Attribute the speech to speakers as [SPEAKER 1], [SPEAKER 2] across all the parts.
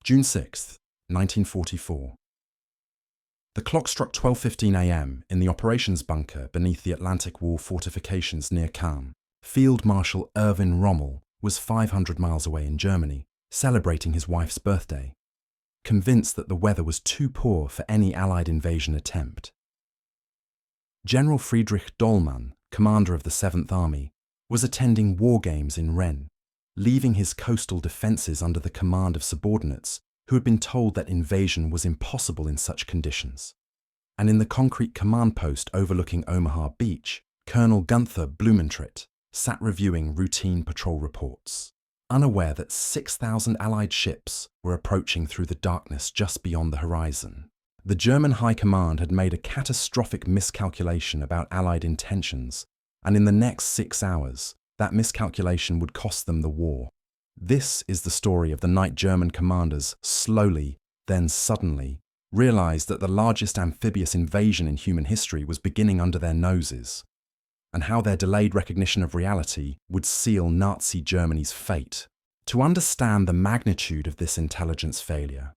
[SPEAKER 1] June 6, 1944. The clock struck 12:15 a.m. in the operations bunker beneath the Atlantic Wall fortifications near Caen. Field Marshal Erwin Rommel was 500 miles away in Germany, celebrating his wife's birthday, convinced that the weather was too poor for any Allied invasion attempt. General Friedrich Dollmann, commander of the 7th Army, was attending war games in Rennes, leaving his coastal defences under the command of subordinates who had been told that invasion was impossible in such conditions. And in the concrete command post overlooking Omaha Beach, Colonel Gunther Blumentritt sat reviewing routine patrol reports, unaware that 6,000 Allied ships were approaching through the darkness just beyond the horizon. The German High Command had made a catastrophic miscalculation about Allied intentions, and in the next 6 hours, that miscalculation would cost them the war. This is the story of the night German commanders slowly, then suddenly, realized that the largest amphibious invasion in human history was beginning under their noses, and how their delayed recognition of reality would seal Nazi Germany's fate. To understand the magnitude of this intelligence failure,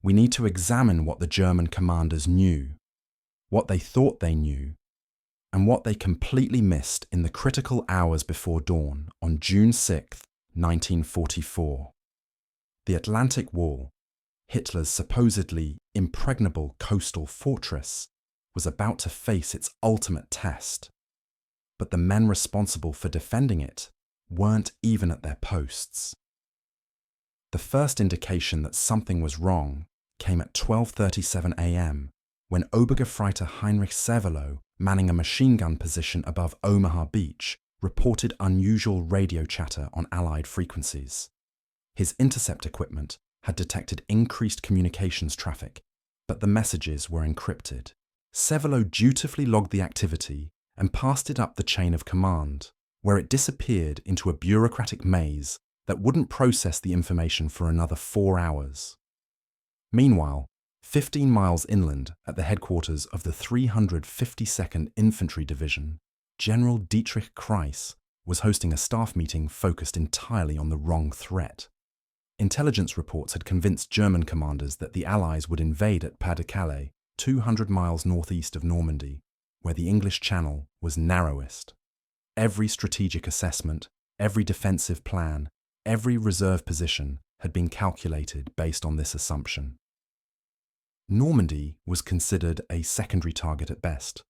[SPEAKER 1] we need to examine what the German commanders knew, what they thought they knew, and what they completely missed in the critical hours before dawn on June 6, 1944. The Atlantic Wall, Hitler's supposedly impregnable coastal fortress, was about to face its ultimate test. But the men responsible for defending it weren't even at their posts. The first indication that something was wrong came at 12:37 a.m. when Obergefreiter Heinrich Severloh, manning a machine gun position above Omaha Beach, reported unusual radio chatter on Allied frequencies. His intercept equipment had detected increased communications traffic, but the messages were encrypted. Severloh dutifully logged the activity and passed it up the chain of command, where it disappeared into a bureaucratic maze that wouldn't process the information for another 4 hours. Meanwhile, 15 miles inland at the headquarters of the 352nd Infantry Division, General Dietrich Kreis was hosting a staff meeting focused entirely on the wrong threat. Intelligence reports had convinced German commanders that the Allies would invade at Pas-de-Calais, 200 miles northeast of Normandy, where the English Channel was narrowest. Every strategic assessment, every defensive plan, every reserve position had been calculated based on this assumption. Normandy was considered a secondary target at best,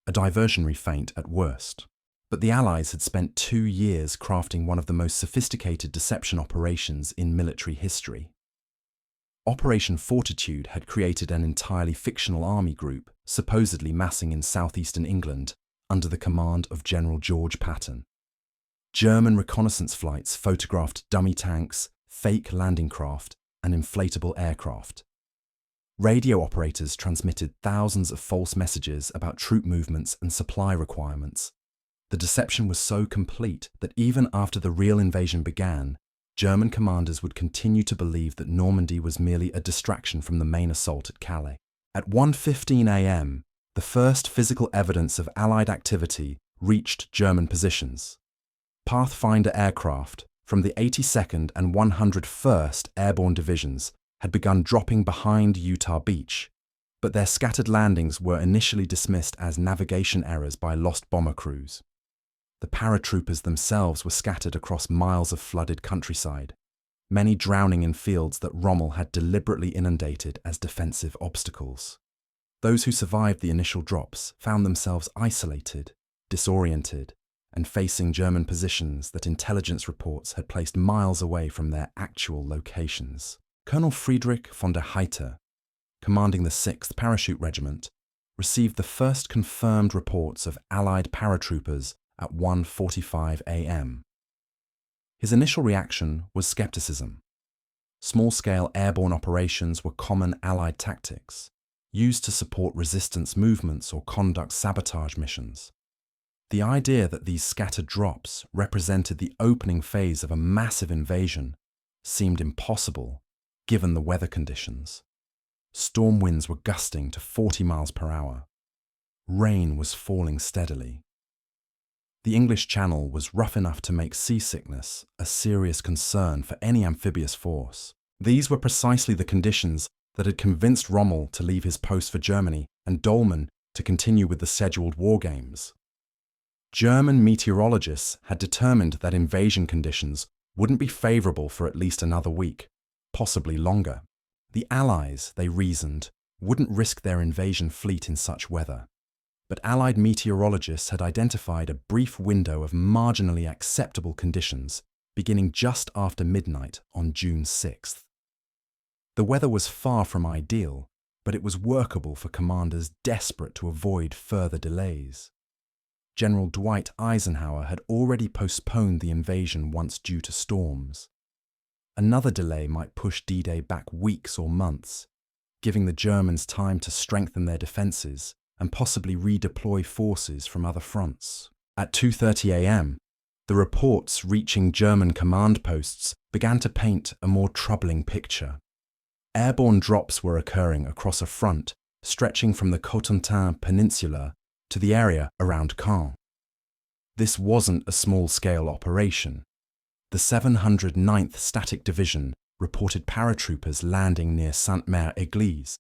[SPEAKER 1] a diversionary feint at worst. But the Allies had spent 2 years crafting one of the most sophisticated deception operations in military history. Operation Fortitude had created an entirely fictional army group, supposedly massing in southeastern England, under the command of General George Patton. German reconnaissance flights photographed dummy tanks, fake landing craft, and inflatable aircraft. Radio operators transmitted thousands of false messages about troop movements and supply requirements. The deception was so complete that even after the real invasion began, German commanders would continue to believe that Normandy was merely a distraction from the main assault at Calais. At 1:15 a.m., the first physical evidence of Allied activity reached German positions. Pathfinder aircraft from the 82nd and 101st Airborne Divisions had begun dropping behind Utah Beach, but their scattered landings were initially dismissed as navigation errors by lost bomber crews. The paratroopers themselves were scattered across miles of flooded countryside, many drowning in fields that Rommel had deliberately inundated as defensive obstacles. Those who survived the initial drops found themselves isolated, disoriented, and facing German positions that intelligence reports had placed miles away from their actual locations. Colonel Friedrich von der Heydter, commanding the 6th Parachute Regiment, received the first confirmed reports of Allied paratroopers at 1:45 a.m. His initial reaction was skepticism. Small-scale airborne operations were common Allied tactics, used to support resistance movements or conduct sabotage missions. The idea that these scattered drops represented the opening phase of a massive invasion seemed impossible, given the weather conditions. Storm winds were gusting to 40 miles per hour. Rain was falling steadily. The English Channel was rough enough to make seasickness a serious concern for any amphibious force, These were precisely the conditions that had convinced Rommel to leave his post for Germany and Dolman to continue with the scheduled war games. German meteorologists had determined that invasion conditions wouldn't be favourable for at least another week, possibly longer. The Allies, they reasoned, wouldn't risk their invasion fleet in such weather. But Allied meteorologists had identified a brief window of marginally acceptable conditions beginning just after midnight on June 6th. The weather was far from ideal, but it was workable for commanders desperate to avoid further delays. General Dwight Eisenhower had already postponed the invasion once due to storms. Another delay might push D-Day back weeks or months, giving the Germans time to strengthen their defences and possibly redeploy forces from other fronts. At 2:30 a.m., the reports reaching German command posts began to paint a more troubling picture. Airborne drops were occurring across a front stretching from the Cotentin Peninsula to the area around Caen. This wasn't a small-scale operation. The 709th Static Division reported paratroopers landing near Sainte-Mère-Église.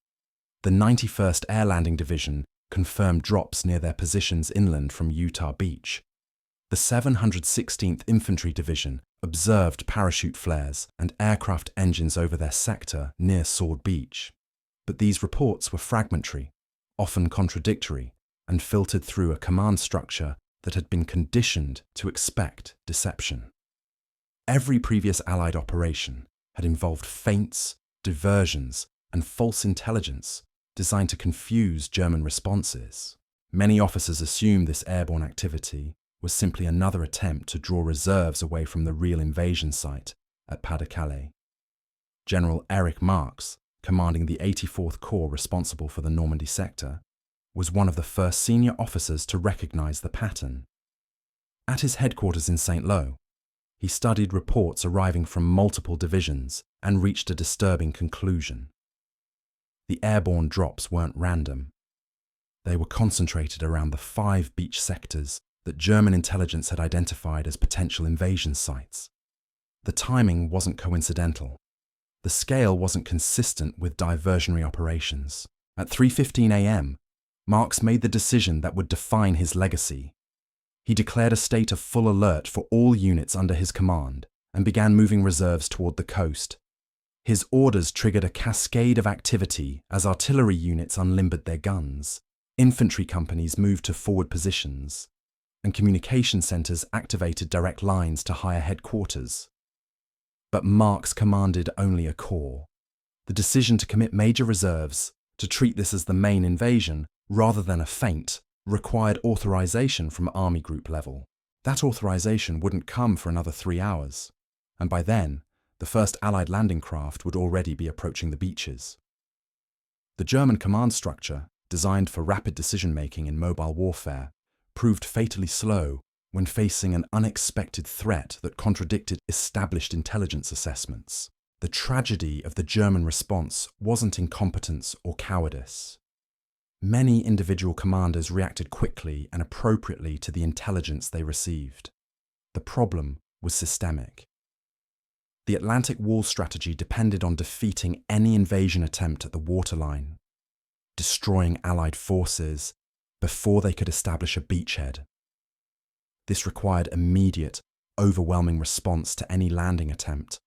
[SPEAKER 1] The 91st Air Landing Division confirmed drops near their positions inland from Utah Beach. The 716th Infantry Division observed parachute flares and aircraft engines over their sector near Sword Beach. But these reports were fragmentary, often contradictory, and filtered through a command structure that had been conditioned to expect deception. Every previous Allied operation had involved feints, diversions, and false intelligence designed to confuse German responses. Many officers assumed this airborne activity was simply another attempt to draw reserves away from the real invasion site at Pas-de-Calais. General Erich Marx, commanding the 84th Corps responsible for the Normandy sector, was one of the first senior officers to recognize the pattern. At his headquarters in St. Lo, he studied reports arriving from multiple divisions and reached a disturbing conclusion. The airborne drops weren't random. They were concentrated around the 5 beach sectors that German intelligence had identified as potential invasion sites. The timing wasn't coincidental. The scale wasn't consistent with diversionary operations. At 3:15 a.m., Marx made the decision that would define his legacy. He declared a state of full alert for all units under his command and began moving reserves toward the coast. His orders triggered a cascade of activity as artillery units unlimbered their guns, infantry companies moved to forward positions, and communication centres activated direct lines to higher headquarters. But Marx commanded only a corps. The decision to commit major reserves, to treat this as the main invasion rather than a feint, required authorization from Army Group level. That authorization wouldn't come for another 3 hours, and by then, the first Allied landing craft would already be approaching the beaches. The German command structure, designed for rapid decision-making in mobile warfare, proved fatally slow when facing an unexpected threat that contradicted established intelligence assessments. The tragedy of the German response wasn't incompetence or cowardice. Many individual commanders reacted quickly and appropriately to the intelligence they received. The problem was systemic. The Atlantic Wall strategy depended on defeating any invasion attempt at the waterline, destroying Allied forces before they could establish a beachhead. This required immediate, overwhelming response to any landing attempt.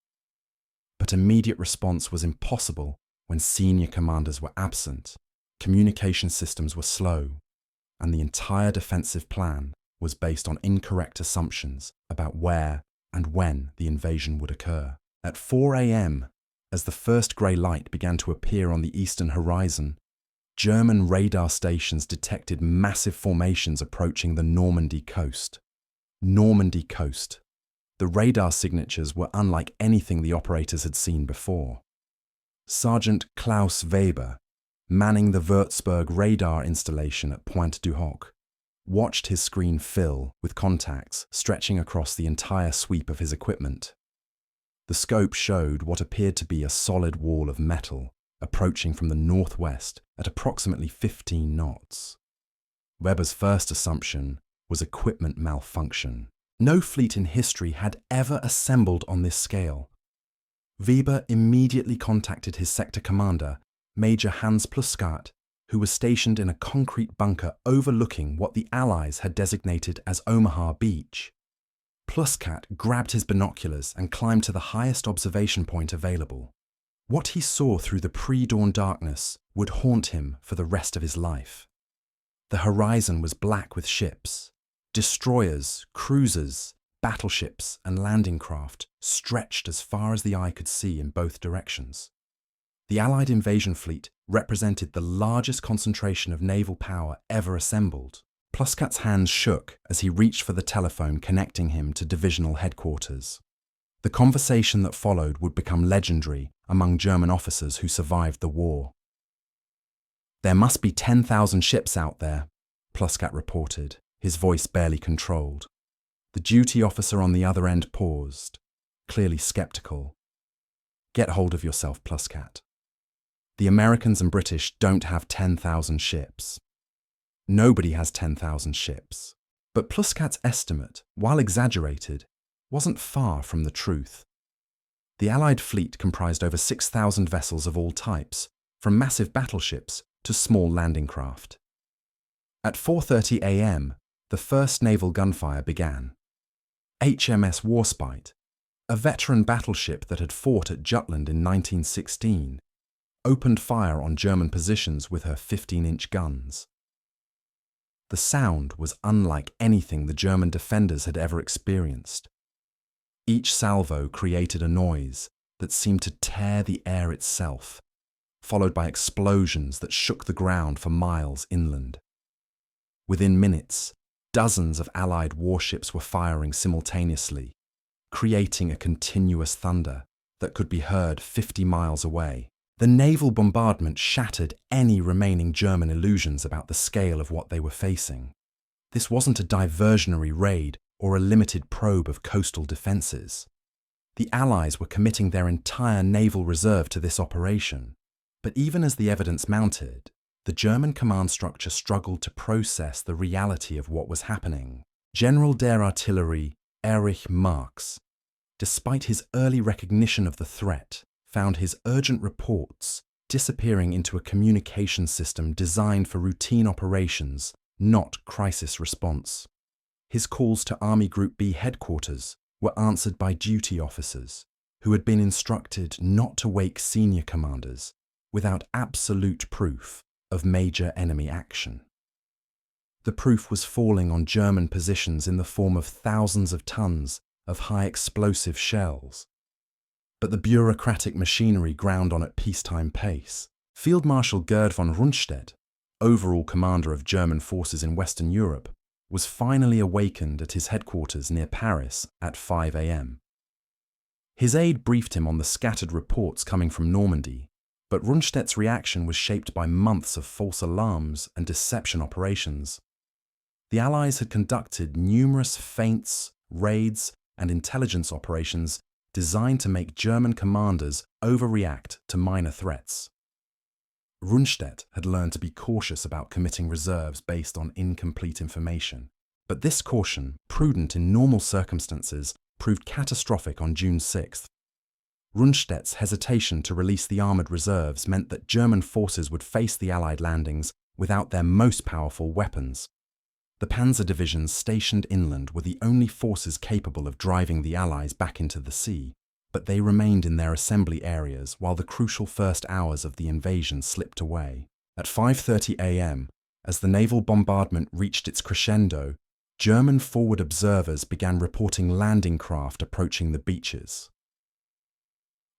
[SPEAKER 1] But immediate response was impossible when senior commanders were absent, communication systems were slow, and the entire defensive plan was based on incorrect assumptions about where and when the invasion would occur. At 4 a.m., as the first grey light began to appear on the eastern horizon, German radar stations detected massive formations approaching the Normandy coast. Normandy coast. The radar signatures were unlike anything the operators had seen before. Sergeant Klaus Weber, manning the Würzburg radar installation at Pointe du Hoc, watched his screen fill with contacts stretching across the entire sweep of his equipment. The scope showed what appeared to be a solid wall of metal approaching from the northwest at approximately 15 knots. Weber's first assumption was equipment malfunction. No fleet in history had ever assembled on this scale. Weber immediately contacted his sector commander, Major Hans Pluskat, who was stationed in a concrete bunker overlooking what the Allies had designated as Omaha Beach. Pluskat grabbed his binoculars and climbed to the highest observation point available. What he saw through the pre-dawn darkness would haunt him for the rest of his life. The horizon was black with ships. Destroyers, cruisers, battleships, and landing craft stretched as far as the eye could see in both directions. The Allied invasion fleet represented the largest concentration of naval power ever assembled. Pluskat's hands shook as he reached for the telephone connecting him to divisional headquarters. The conversation that followed would become legendary among German officers who survived the war. "There must be 10,000 ships out there," Pluskat reported, his voice barely controlled. The duty officer on the other end paused, clearly skeptical. "Get hold of yourself, Pluskat. The Americans and British don't have 10,000 ships. Nobody has 10,000 ships." But Pluskat's estimate, while exaggerated, wasn't far from the truth. The Allied fleet comprised over 6,000 vessels of all types, from massive battleships to small landing craft. At 4:30 a.m., the first naval gunfire began. HMS Warspite, a veteran battleship that had fought at Jutland in 1916, opened fire on German positions with her 15-inch guns. The sound was unlike anything the German defenders had ever experienced. Each salvo created a noise that seemed to tear the air itself, followed by explosions that shook the ground for miles inland. Within minutes, dozens of Allied warships were firing simultaneously, creating a continuous thunder that could be heard 50 miles away. The naval bombardment shattered any remaining German illusions about the scale of what they were facing. This wasn't a diversionary raid or a limited probe of coastal defences. The Allies were committing their entire naval reserve to this operation. But even as the evidence mounted, the German command structure struggled to process the reality of what was happening. General der Artillerie Erich Marx, despite his early recognition of the threat, found his urgent reports disappearing into a communication system designed for routine operations, not crisis response. His calls to Army Group B headquarters were answered by duty officers who had been instructed not to wake senior commanders without absolute proof of major enemy action. The proof was falling on German positions in the form of thousands of tons of high explosive shells. But the bureaucratic machinery ground on at peacetime pace. Field Marshal Gerd von Rundstedt, overall commander of German forces in Western Europe, was finally awakened at his headquarters near Paris at 5 a.m. His aide briefed him on the scattered reports coming from Normandy, but Rundstedt's reaction was shaped by months of false alarms and deception operations. The Allies had conducted numerous feints, raids, and intelligence operations designed to make German commanders overreact to minor threats. Rundstedt had learned to be cautious about committing reserves based on incomplete information, but this caution, prudent in normal circumstances, proved catastrophic on June 6th. Rundstedt's hesitation to release the armoured reserves meant that German forces would face the Allied landings without their most powerful weapons. The panzer divisions stationed inland were the only forces capable of driving the Allies back into the sea, but they remained in their assembly areas while the crucial first hours of the invasion slipped away. At 5:30 a.m., as the naval bombardment reached its crescendo, German forward observers began reporting landing craft approaching the beaches.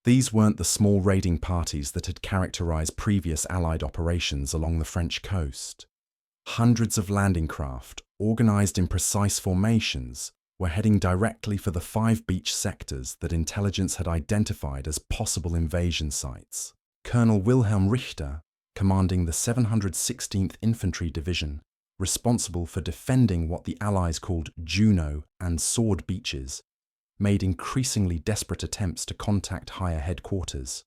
[SPEAKER 1] These weren't the small raiding parties that had characterized previous Allied operations along the French coast. Hundreds of landing craft, organized in precise formations, were heading directly for the 5 beach sectors that intelligence had identified as possible invasion sites. Colonel Wilhelm Richter, commanding the 716th Infantry Division, responsible for defending what the Allies called Juno and Sword beaches, made increasingly desperate attempts to contact higher headquarters.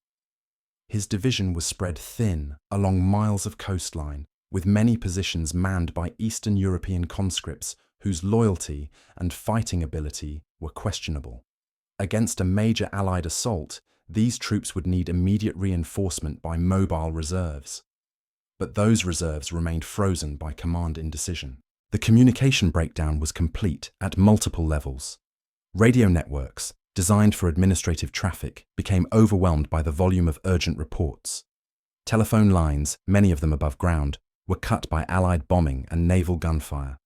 [SPEAKER 1] His division was spread thin along miles of coastline, with many positions manned by Eastern European conscripts whose loyalty and fighting ability were questionable. Against a major Allied assault, these troops would need immediate reinforcement by mobile reserves. But those reserves remained frozen by command indecision. The communication breakdown was complete at multiple levels. Radio networks, designed for administrative traffic, became overwhelmed by the volume of urgent reports. Telephone lines, many of them above ground, were cut by Allied bombing and naval gunfire.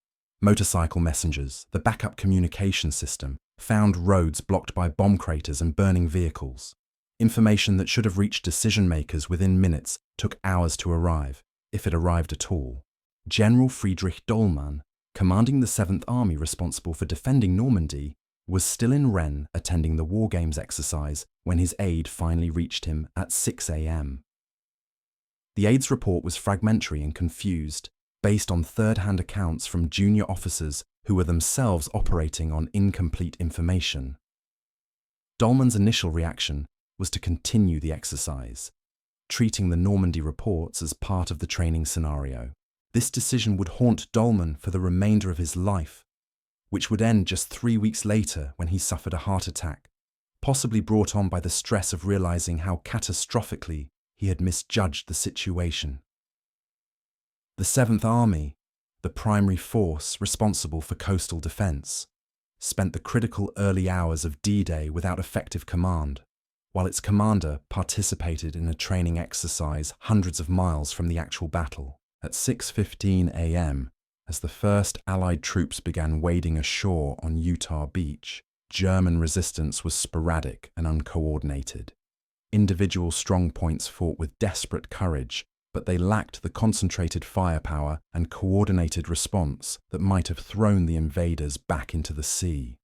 [SPEAKER 1] Motorcycle messengers, the backup communication system, found roads blocked by bomb craters and burning vehicles. Information that should have reached decision-makers within minutes took hours to arrive, if it arrived at all. General Friedrich Dollmann, commanding the 7th Army responsible for defending Normandy, was still in Rennes attending the War Games exercise when his aide finally reached him at 6 a.m. The aide's report was fragmentary and confused, based on third-hand accounts from junior officers who were themselves operating on incomplete information. Dollmann's initial reaction was to continue the exercise, treating the Normandy reports as part of the training scenario. This decision would haunt Dollmann for the remainder of his life, which would end just 3 weeks later when he suffered a heart attack, possibly brought on by the stress of realizing how catastrophically he had misjudged the situation. The 7th Army, the primary force responsible for coastal defense, spent the critical early hours of D-Day without effective command, while its commander participated in a training exercise hundreds of miles from the actual battle. At 6:15 a.m., as the first Allied troops began wading ashore on Utah Beach, German resistance was sporadic and uncoordinated. Individual strongpoints fought with desperate courage, but they lacked the concentrated firepower and coordinated response that might have thrown the invaders back into the sea.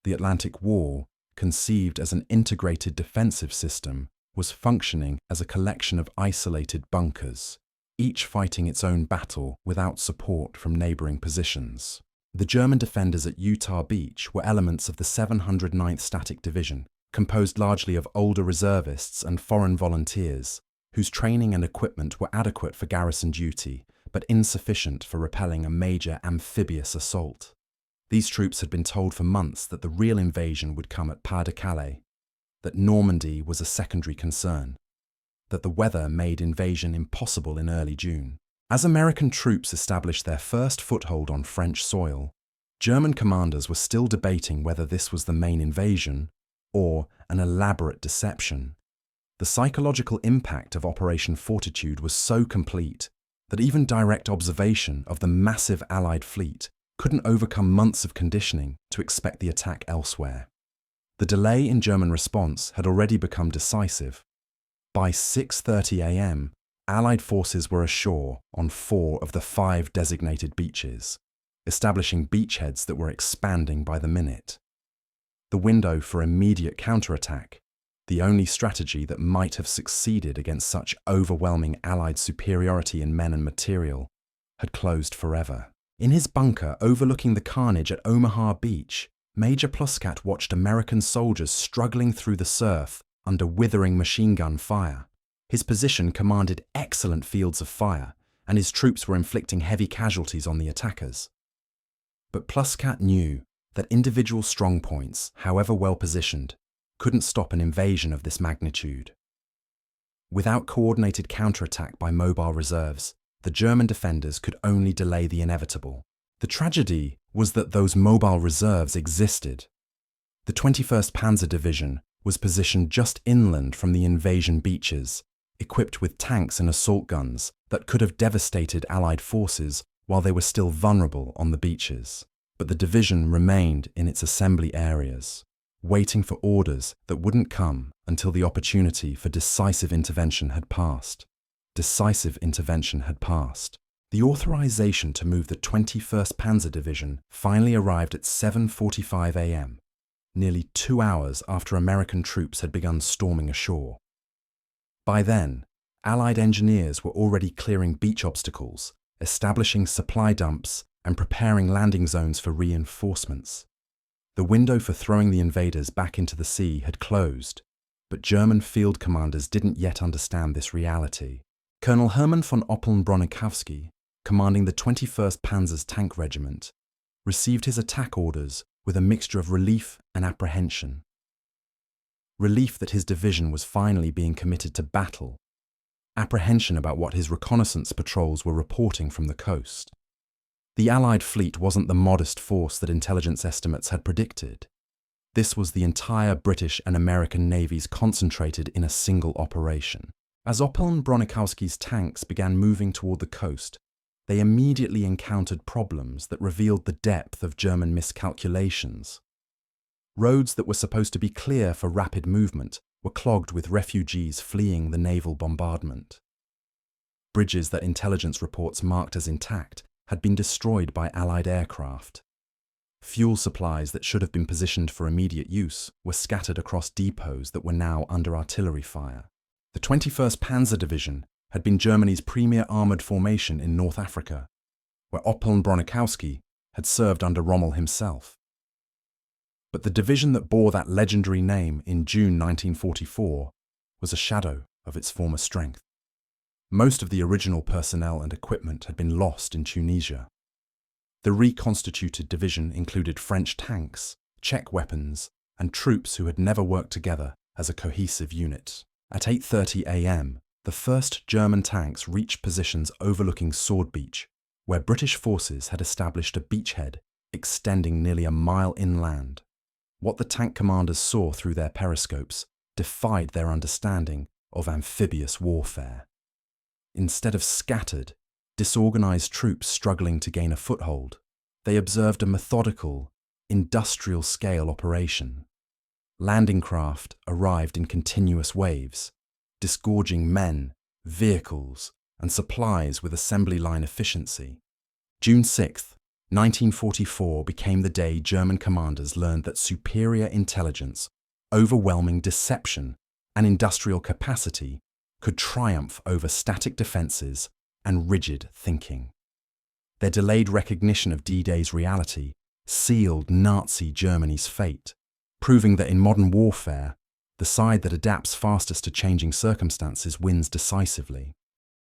[SPEAKER 1] The Atlantic Wall, conceived as an integrated defensive system, was functioning as a collection of isolated bunkers, each fighting its own battle without support from neighboring positions. The German defenders at Utah Beach were elements of the 709th Static Division, composed largely of older reservists and foreign volunteers, whose training and equipment were adequate for garrison duty, but insufficient for repelling a major amphibious assault. These troops had been told for months that the real invasion would come at Pas-de-Calais, that Normandy was a secondary concern, that the weather made invasion impossible in early June. As American troops established their first foothold on French soil, German commanders were still debating whether this was the main invasion or an elaborate deception. The psychological impact of Operation Fortitude was so complete that even direct observation of the massive Allied fleet couldn't overcome months of conditioning to expect the attack elsewhere. The delay in German response had already become decisive. By 6:30 a.m., Allied forces were ashore on 4 of the 5 designated beaches, establishing beachheads that were expanding by the minute. The window for immediate counterattack, the only strategy that might have succeeded against such overwhelming Allied superiority in men and material, had closed forever. In his bunker overlooking the carnage at Omaha Beach, Major Pluscat watched American soldiers struggling through the surf under withering machine gun fire. His position commanded excellent fields of fire, and his troops were inflicting heavy casualties on the attackers. But Pluscat knew that individual strongpoints, however well positioned, couldn't stop an invasion of this magnitude. Without coordinated counterattack by mobile reserves, the German defenders could only delay the inevitable. The tragedy was that those mobile reserves existed. The 21st Panzer Division was positioned just inland from the invasion beaches, equipped with tanks and assault guns that could have devastated Allied forces while they were still vulnerable on the beaches. But the division remained in its assembly areas, waiting for orders that wouldn't come until the opportunity for decisive intervention had passed. Decisive intervention had passed. The authorization to move the 21st Panzer Division finally arrived at 7:45 a.m., nearly 2 hours after American troops had begun storming ashore. By then, Allied engineers were already clearing beach obstacles, establishing supply dumps, and preparing landing zones for reinforcements. The window for throwing the invaders back into the sea had closed, but German field commanders didn't yet understand this reality. Colonel Hermann von Oppeln-Bronikowski, commanding the 21st Panzer's tank regiment, received his attack orders with a mixture of relief and apprehension. relief that his division was finally being committed to battle, apprehension about what his reconnaissance patrols were reporting from the coast. The Allied fleet wasn't the modest force that intelligence estimates had predicted. This was the entire British and American navies concentrated in a single operation. As Operation Bronikowski's tanks began moving toward the coast, they immediately encountered problems that revealed the depth of German miscalculations. Roads that were supposed to be clear for rapid movement were clogged with refugees fleeing the naval bombardment. Bridges that intelligence reports marked as intact had been destroyed by Allied aircraft. Fuel supplies that should have been positioned for immediate use were scattered across depots that were now under artillery fire. The 21st Panzer Division had been Germany's premier armoured formation in North Africa, where Operation Bronikowski had served under Rommel himself. But the division that bore that legendary name in June 1944 was a shadow of its former strength. Most of the original personnel and equipment had been lost in Tunisia. The reconstituted division included French tanks, Czech weapons, and troops who had never worked together as a cohesive unit. At 8:30 a.m., the first German tanks reached positions overlooking Sword Beach, where British forces had established a beachhead extending nearly a mile inland. What the tank commanders saw through their periscopes defied their understanding of amphibious warfare. Instead of scattered, disorganized troops struggling to gain a foothold, they observed a methodical, industrial-scale operation. Landing craft arrived in continuous waves, disgorging men, vehicles, and supplies with assembly line efficiency. June 6, 1944 became the day German commanders learned that superior intelligence, overwhelming deception, and industrial capacity could triumph over static defenses and rigid thinking. Their delayed recognition of D-Day's reality sealed Nazi Germany's fate, proving that in modern warfare, the side that adapts fastest to changing circumstances wins decisively.